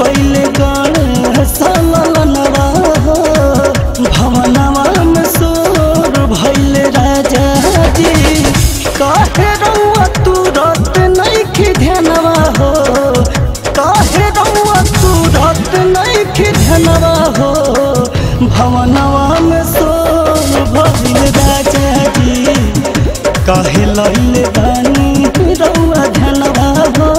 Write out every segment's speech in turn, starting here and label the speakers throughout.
Speaker 1: कैले गणेश ललनवा हो भवनवा में सोर भइले राजा जी काहे रउआ तुरत नइखे ध्यानवा हो काहे रउआ तुरत नइखे ध्यानवा हो भवनवा में सोर भइले राजा जी काहे लइले बानी रउआ ध्यानवा हो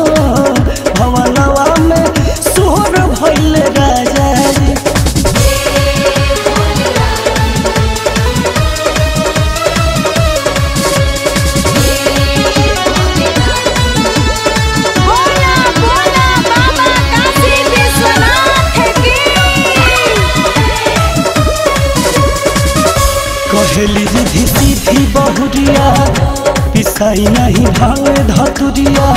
Speaker 1: भवनवा में सोर भइले राजा जी। कहेली रिधि सीधी बहुरिया पिसाई नहीं भांग धतुरिया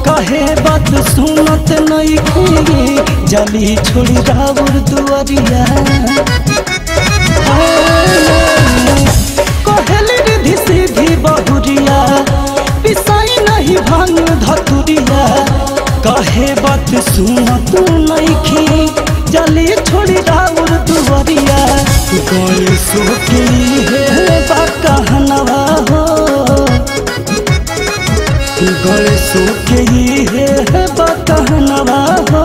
Speaker 1: कहे बात सुनत नहीं जली छोड़ी राउर दुआरिया कहेली रिधि सीधी बहुरिया पिसाई नहीं भांग धतुरिया कहे बात सुनत नहीं जली छोड़ी राउर दुआरिया गणेश के है कहनवा हो गणेश के है कहनवा हो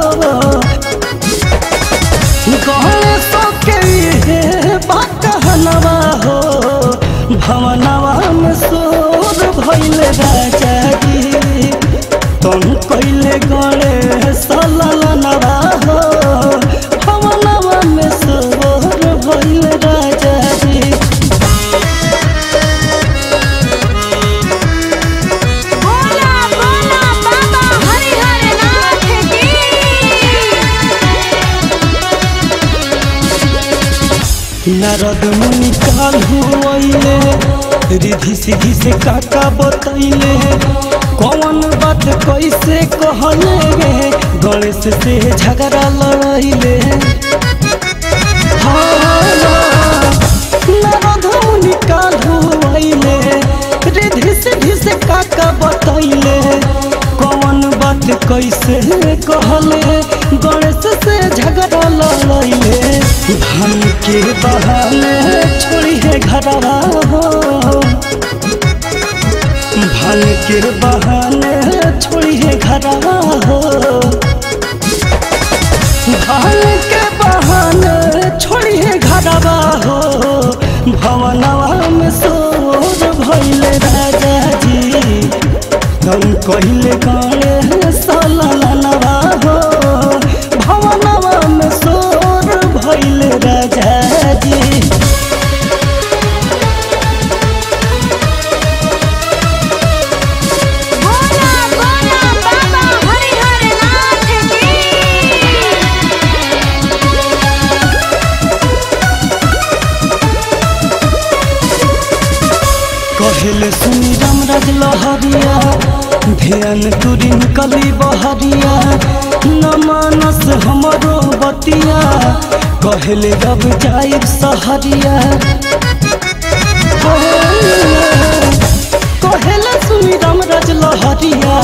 Speaker 1: गणेश के है कहनवा हो भवनवा में सोर भइले राजा जी तुम कैले गणेश ललनवा हो भवनवा में सोर भइले राजा जी। नारद मुनि काल्हू अइले रिधि सीधी से काका बतैले कौन बात कैसे कहले गणेश से झगड़ा लड़ैले नारद मुनि काल्हू अइले रिधि सीधी से काका बतैले कौन बात कैसे कहले गणेश से झगड़ा लड़ैले धन के बहाने छोड़ी है घरवा हो धन के बहाने छोड़ी है घरवा हो धन के बहाने छोड़ी है घरवा हो भवनवा में सोर भइले राजा जी तुम कहले गणेश ललनवा हो भवनवा में सोर भइले राजा जी। कहेले सुनी रामराज लहरिया ध्यान तुरी निकली बहरिया न मानस हमरो बतिया कहेले रब जाइब सहरिया कहेले सुनी रामराज लहरिया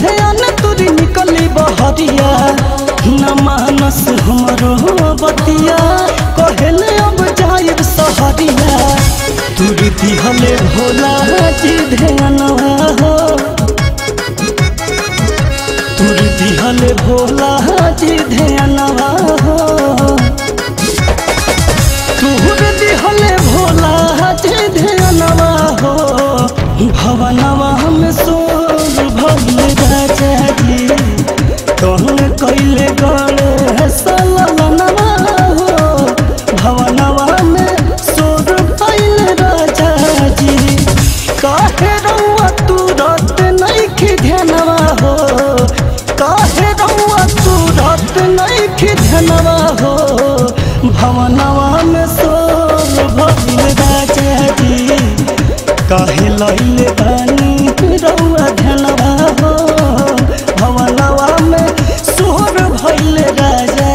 Speaker 1: ध्यान तुरी निकली बहरिया न मानस हमरो बतिया कहेले अब जाइब सहरिया तुरी दिहले भोला जी ध्यानवा हो तुरी दिहले भोला जी ध्यानवा हो तुरी दिहले भोला जी ध्यानवा हो भवनवा में सोर भइले राजा जी तुम कैले गणेश ललनवा हो भवनवा में सोर भइले राजा जी काहे रउआ तुरत नइखे ध्यानवा हो काहे रउआ तुरत नइखे ध्यानवा हो भवनवा में सोर भइले राजा जी काहे लइले बानी रउआ ध्यानवा हो भवनवा में सोर भइले राजा।